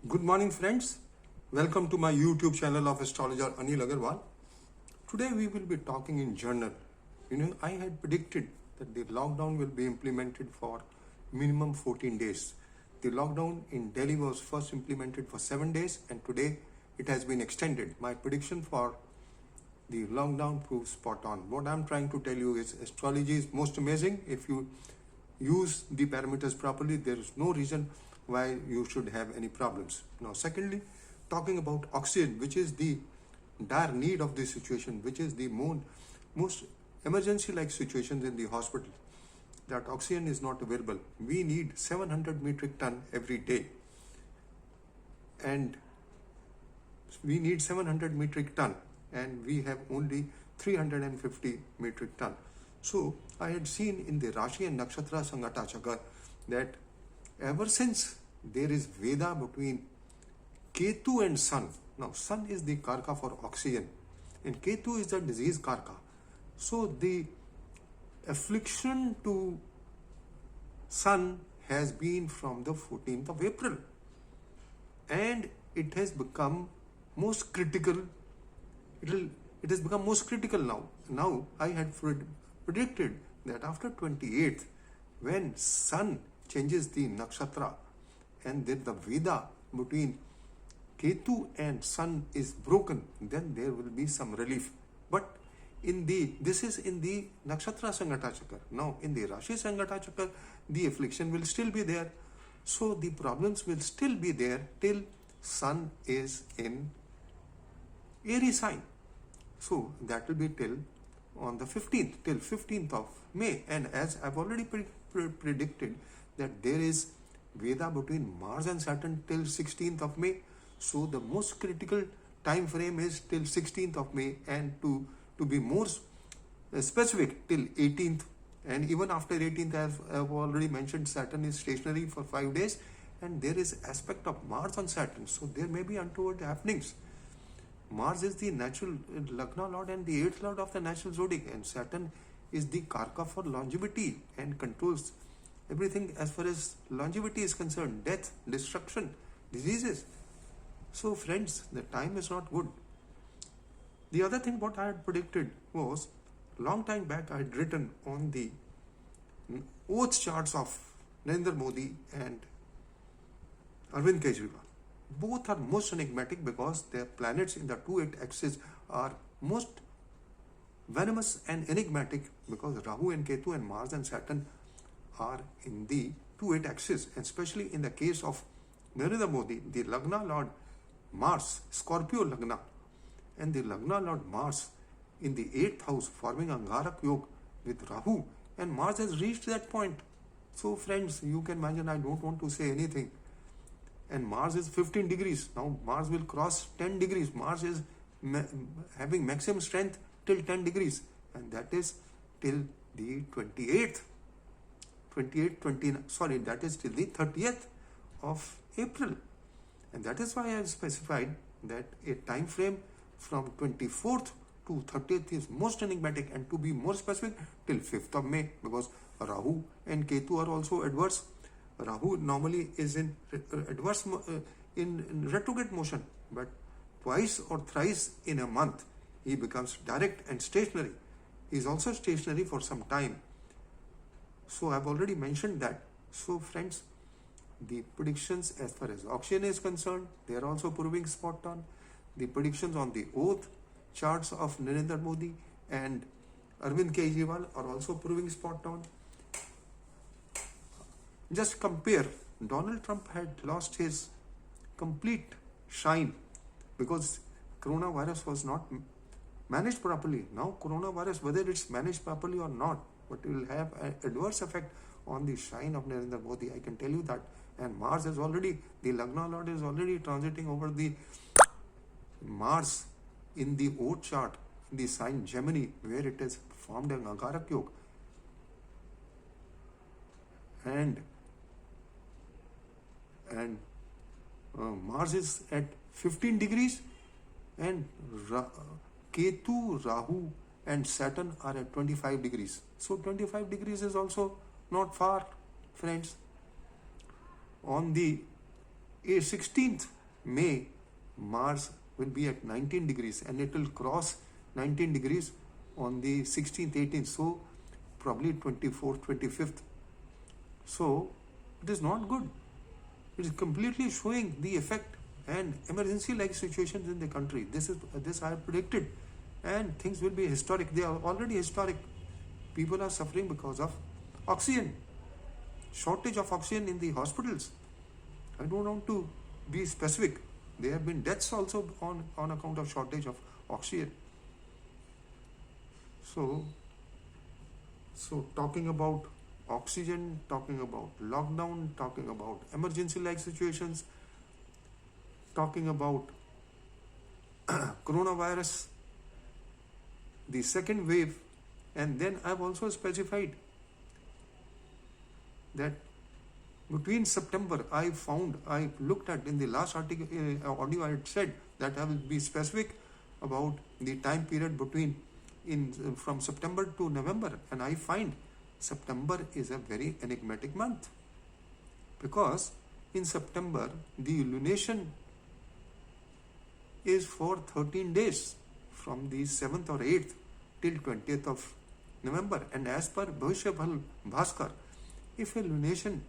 Good morning, friends. Welcome to my YouTube channel of astrologer Anil Agarwal. Today we will be talking in general. I had predicted that the lockdown will be implemented for minimum 14 days. The lockdown in Delhi was first implemented for 7 days and today it has been extended. My prediction for the lockdown proves spot on. What I'm trying to tell you is astrology is most amazing. If you use the parameters properly, there is no reason why you should have any problems. Now, secondly, talking about oxygen, which is the dire need of this situation, which is the most emergency-like situations in the hospital, that oxygen is not available. We need 700 metric ton every day. And we need 700 metric ton and we have only 350 metric ton. So I had seen in the Rashi and Nakshatra Sangata Chakra that ever since there is Veda between Ketu and Sun. Now Sun is the Karka for oxygen and Ketu is the disease Karka. So the affliction to Sun has been from the 14th of April and it has become most critical. It has become most critical now. Now I had predicted that after 28th, when Sun changes the nakshatra and then the Veda between Ketu and Sun is broken, then there will be some relief. But this is in the Nakshatra Sangata Chakra. Now in the Rashi Sangata Chakra, the affliction will still be there. So the problems will still be there till Sun is in Aries sign. So that will be till on the 15th, till 15th of May. And as I've already predicted that there is Veda between Mars and Saturn till 16th of May. So the most critical time frame is till 16th of May, and to be more specific, till 18th. And even after 18th, I've already mentioned, Saturn is stationary for 5 days and there is aspect of Mars on Saturn. So there may be untoward happenings. Mars is the natural Lagna Lord and the 8th Lord of the natural zodiac, and Saturn is the Karka for longevity and controls everything as far as longevity is concerned: death, destruction, diseases. So friends, the time is not good. The other thing what I had predicted was, long time back I had written on the oath charts of Narendra Modi and Arvind Kejriwal. Both are most enigmatic because their planets in the 2-8 axis are most venomous and enigmatic, because Rahu and Ketu and Mars and Saturn are in the 2-8 axis. And especially in the case of Narendra Modi, the Lagna Lord Mars, Scorpio Lagna, and the Lagna Lord Mars in the 8th house forming Angarak Yoga with Rahu, and Mars has reached that point. So friends, you can imagine, I don't want to say anything. And Mars is 15 degrees. Now Mars will cross 10 degrees. Mars is having maximum strength till 10 degrees. And that is till the 28th. That is till the 30th of April. And that is why I have specified that a time frame from 24th to 30th is most enigmatic, and to be more specific, till 5th of May, because Rahu and Ketu are also adverse. Rahu normally is in adverse in retrograde motion, but twice or thrice in a month he becomes direct and stationary. He is also stationary for some time. So I've already mentioned that. So friends, the predictions as far as oxygen is concerned, they are also proving spot on. The predictions on the oath charts of Narendra Modi and Arvind Kejriwal are also proving spot on. Just compare, Donald Trump had lost his complete shine because coronavirus was not managed properly. Now coronavirus, whether it's managed properly or not, but it will have an adverse effect on the shine of Narendra Modi, I can tell you that. And Mars is already, the Lagna Lord is already transiting over the Mars in the oath chart, in the sign Gemini, where it has formed an Angarak Yoga. And Mars is at 15 degrees and Ketu, Rahu and Saturn are at 25 degrees. So 25 degrees is also not far, friends. On the 16th May, Mars will be at 19 degrees and it will cross 19 degrees on the 16th, 18th. So probably 24th, 25th. So it is not good. It is completely showing the effect and emergency-like situations in the country. This I have predicted, and things will be historic. They are already historic. People are suffering because of oxygen, shortage of oxygen in the hospitals. I don't want to be specific. There have been deaths also on account of shortage of oxygen. So talking about oxygen, talking about lockdown, talking about emergency-like situations, talking about coronavirus, the second wave, and then I've also specified that between September, I looked at in the last article, audio I had said that I will be specific about the time period from September to November, and I find September is a very enigmatic month because in September the lunation is for 13 days from the 7th or 8th till 20th of November, and as per Bhavishya Bhaskar, if a lunation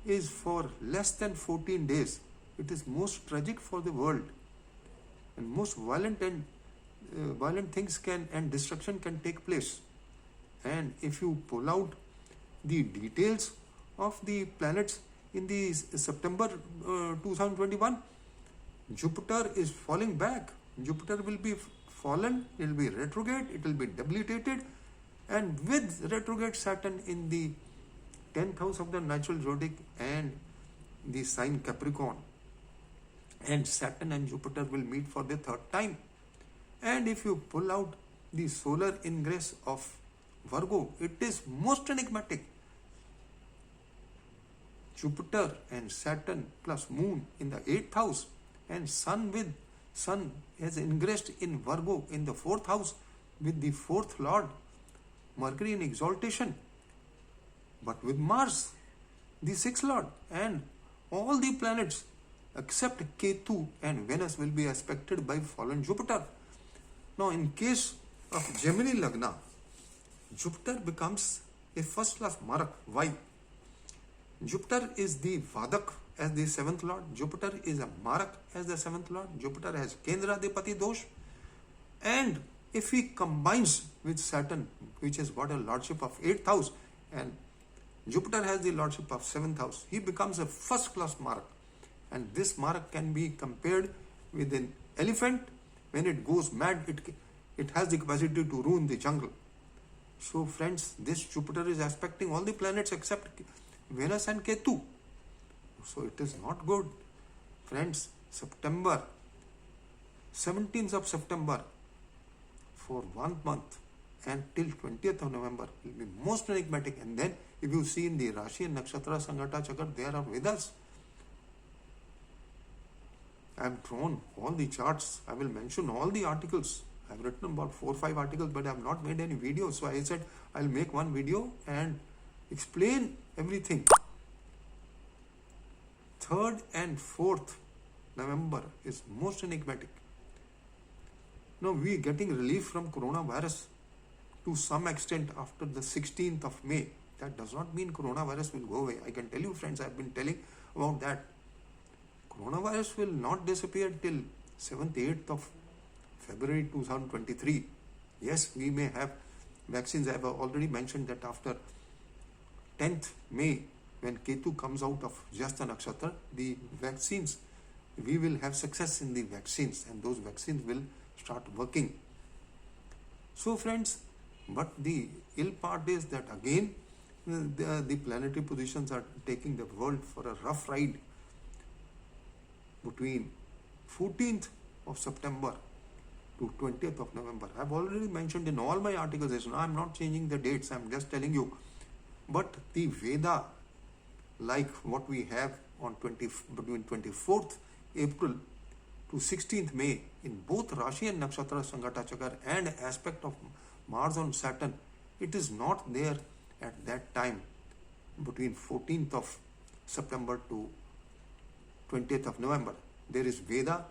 is for less than 14 days, it is most tragic for the world, and most violent things and destruction can take place. And if you pull out the details of the planets in the September 2021, Jupiter is falling back. Jupiter will be fallen, it will be retrograde, it will be debilitated, and with retrograde Saturn in the 10th house of the natural zodiac and the sign Capricorn, and Saturn and Jupiter will meet for the third time. And if you pull out the solar ingress of Virgo, it is most enigmatic. Jupiter and Saturn plus Moon in the 8th house, and Sun has ingressed in Virgo in the 4th house with the 4th Lord, Mercury in exaltation, but with Mars, the 6th Lord, and all the planets except Ketu and Venus will be aspected by fallen Jupiter. Now, in case of Gemini Lagna, Jupiter becomes a first-class Marak. Why? Jupiter is the Vadak as the 7th Lord. Jupiter is a Marak as the 7th Lord. Jupiter has Kendradipati dosh. And if he combines with Saturn, which has got a lordship of 8th house, and Jupiter has the lordship of 7th house, he becomes a first-class Marak. And this Marak can be compared with an elephant. When it goes mad, it has the capacity to ruin the jungle. So friends, this Jupiter is aspecting all the planets except Venus and Ketu. So it is not good. Friends, September, 17th of September for 1 month and till 20th of November will be most enigmatic. And then if you see in the Rashi and Nakshatra Sangata Chakra, there are Vedas. I have drawn all the charts. I will mention all the articles. I have written about 4 or 5 articles, but I have not made any video. So I said I'll make one video and explain everything. 3rd and 4th November is most enigmatic. Now we are getting relief from coronavirus to some extent after the 16th of May. That does not mean coronavirus will go away. I can tell you, friends, I have been telling about that. Coronavirus will not disappear till 7th, 8th of February 2023. Yes, we may have vaccines. I have already mentioned that after 10th May, when Ketu comes out of Jyesta Nakshatra, the vaccines, we will have success in the vaccines, and those vaccines will start working. So friends, but the ill part is that again, the planetary positions are taking the world for a rough ride. Between 14th of September to 20th of November. I have already mentioned in all my articles. I am not changing the dates. I am just telling you. But the Veda, like what we have on between 24th April to 16th May in both Rashi and Nakshatra Sangata Chakra and aspect of Mars on Saturn, it is not there at that time between 14th of September to 20th of November. There is Veda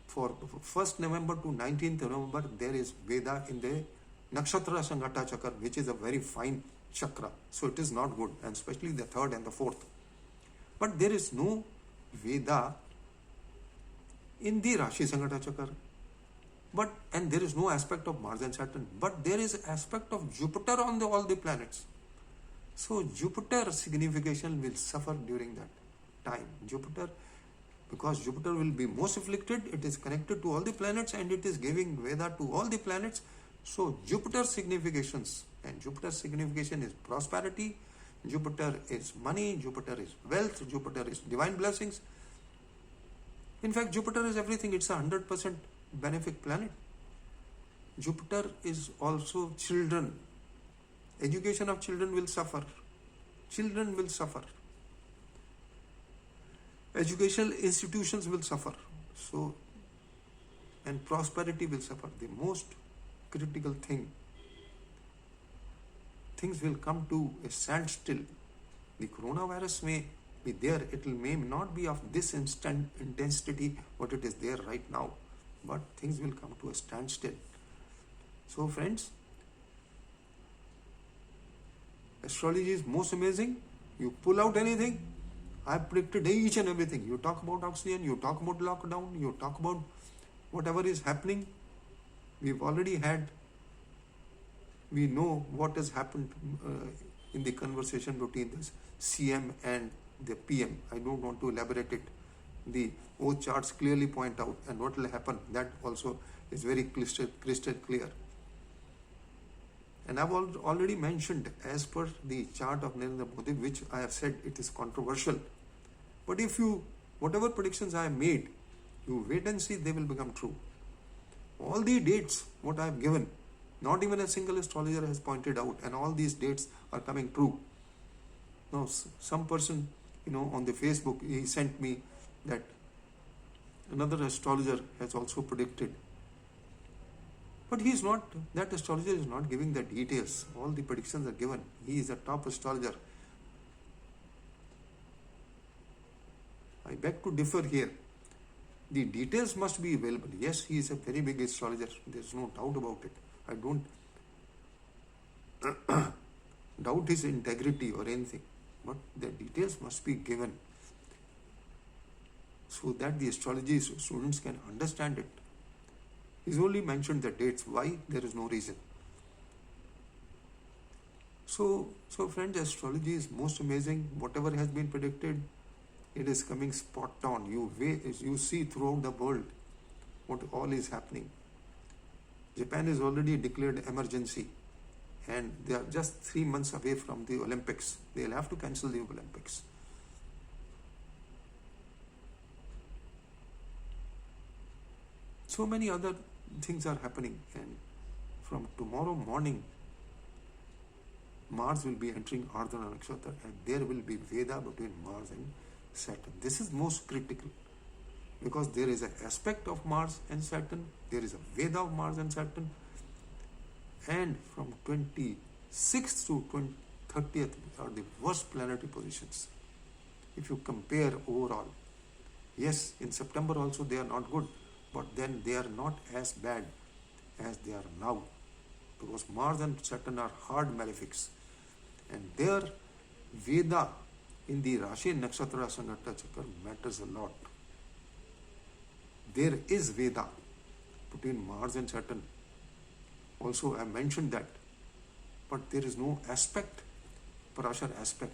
for 1st November to 19th November. There is Veda in the Nakshatra Sangata Chakra, which is a very fine chakra. So it is not good, and especially the 3rd and the 4th. But there is no Veda in the Rashi Sangata Chakra. And there is no aspect of Mars and Saturn, but there is aspect of Jupiter on all the planets. So Jupiter signification will suffer during that time. Because Jupiter will be most afflicted, it is connected to all the planets and it is giving Veda to all the planets. So Jupiter significations, and Jupiter signification is prosperity, Jupiter is money, Jupiter is wealth, Jupiter is divine blessings. In fact, Jupiter is everything. It's a 100% benefic planet. Jupiter is also children. Education of children will suffer. Children will suffer. Educational institutions will suffer. So, and prosperity will suffer. The most critical thing. Things will come to a standstill. The coronavirus may be there. It may not be of this instant intensity what it is there right now. But things will come to a standstill. So friends, astrology is most amazing. You pull out anything, I predicted each and everything. You talk about oxygen, you talk about lockdown, you talk about whatever is happening. We know what has happened in the conversation between this CM and the PM. I don't want to elaborate it. The O charts clearly point out, and what will happen, that also is very crystal clear. And I've already mentioned, as per the chart of Narendra Modi, which I have said it is controversial. But whatever predictions I have made, you wait and see, they will become true. All the dates, what I have given, not even a single astrologer has pointed out, and all these dates are coming true. Now, some person, on the Facebook, he sent me that another astrologer has also predicted. But that astrologer is not giving the details. All the predictions are given. He is a top astrologer. I beg to differ here. The details must be available. Yes, he is a very big astrologer. There is no doubt about it. I don't doubt his integrity or anything. But the details must be given so that the astrology students can understand it. He's only mentioned the dates. Why? There is no reason. So friends, astrology is most amazing. Whatever has been predicted, it is coming spot on. You see throughout the world what all is happening. Japan is already declared emergency, and they are just 3 months away from the Olympics. They'll have to cancel the Olympics. So many other things are happening, and from tomorrow morning, Mars will be entering Ardhana Nakshatra, and there will be Veda between Mars and Saturn. This is most critical because there is an aspect of Mars and Saturn, there is a Veda of Mars and Saturn, and from 26th to 30th are the worst planetary positions. If you compare overall, yes, in September also they are not good, but then they are not as bad as they are now, because Mars and Saturn are hard malefics, and their Veda in the Rashi and Nakshatra Sangata Chakra matters a lot. There is Veda between Mars and Saturn. Also, I mentioned that, but there is no aspect, Parashar aspect,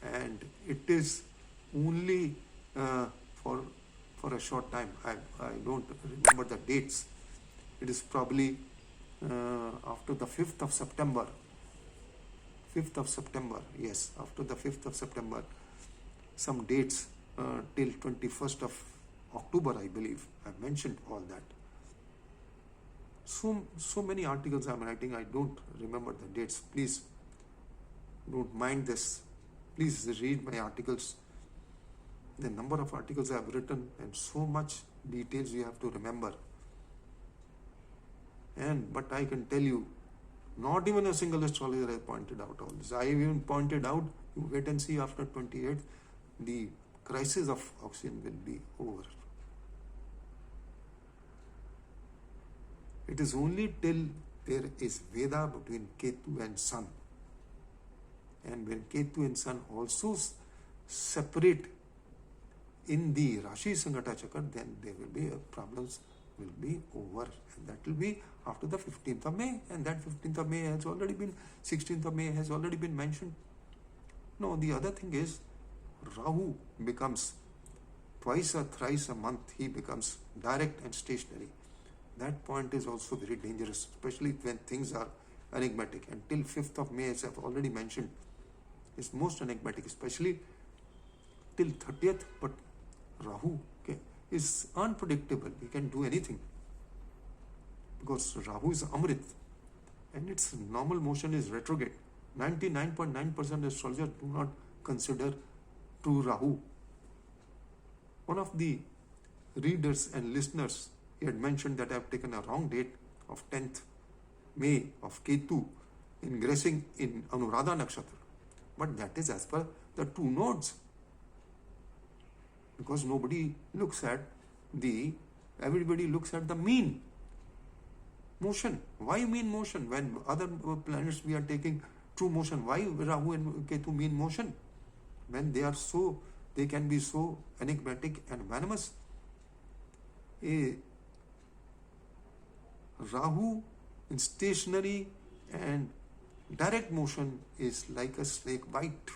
and it is only for a short time. I don't remember the dates. It is probably after the 5th of September. 5th of September, yes, after the 5th of September, some dates till 21st of October, I believe. I mentioned all that. So many articles I'm writing, I don't remember the dates. Please don't mind this. Please read my articles. The number of articles I have written, and so much details you have to remember. But I can tell you, not even a single astrologer has pointed out all this. I even pointed out, you wait and see after 28th, the crisis of oxygen will be over. It is only till there is Veda between Ketu and Sun. And when Ketu and Sun also separate in the Rashi Sangata Chakra, then there will be problems will be over, and that will be after the 15th of May, and that 15th of May has already been, 16th of May has already been mentioned. No, the other thing is Rahu becomes twice or thrice a month, he becomes direct and stationary. That point is also very dangerous, especially when things are enigmatic. Until 5th of May, as I've already mentioned, is most enigmatic, especially till 30th, but Rahu is unpredictable. He can do anything because Rahu is Amrit and its normal motion is retrograde. 99.9% astrologers do not consider true Rahu. One of the readers and listeners, he had mentioned that I have taken a wrong date of 10th May of Ketu ingressing in Anuradha Nakshatra. But that is as per the two nodes. Because nobody looks at everybody looks at the mean motion. Why mean motion? When other planets we are taking true motion, why Rahu and Ketu mean motion? When they can be so enigmatic and venomous. A Rahu in stationary and direct motion is like a snake bite.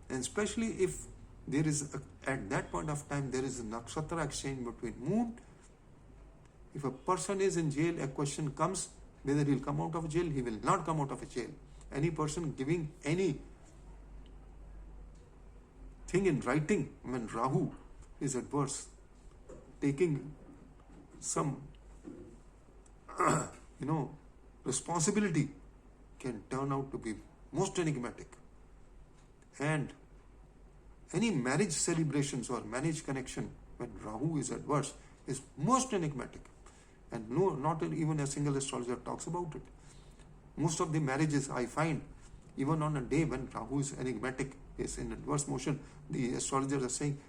And especially if there is, at that point of time, there is a nakshatra exchange between moon. If a person is in jail, a question comes whether he will come out of jail. He will not come out of a jail. Any person giving any thing in writing when Rahu is adverse, taking some responsibility, can turn out to be most enigmatic. And any marriage celebrations or marriage connection when Rahu is adverse is most enigmatic. And not even a single astrologer talks about it. Most of the marriages I find, even on a day when Rahu is enigmatic, is in adverse motion, the astrologers are saying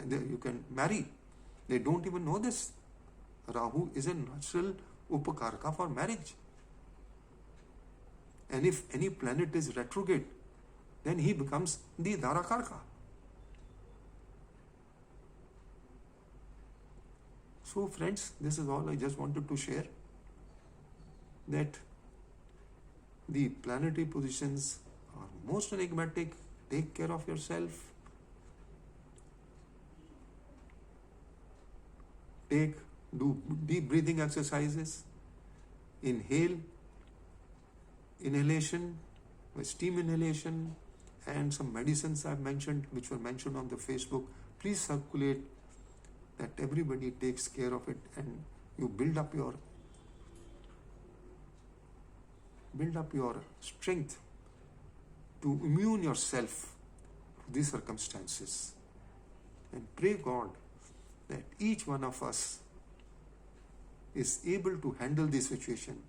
you can marry. They don't even know this. Rahu is a natural upakaraka for marriage. And if any planet is retrograde, then he becomes the Dharakarka. So friends, this is all I just wanted to share, that the planetary positions are most enigmatic. Take care of yourself. Do deep breathing exercises. Inhalation, steam inhalation, and some medicines I've mentioned, which were mentioned on the Facebook. Please circulate, that everybody takes care of it, and you build up your strength to immune yourself to these circumstances. And pray God that each one of us is able to handle this situation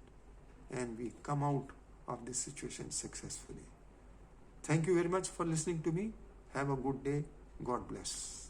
and we come out of this situation successfully. Thank you very much for listening to me. Have a good day. God bless.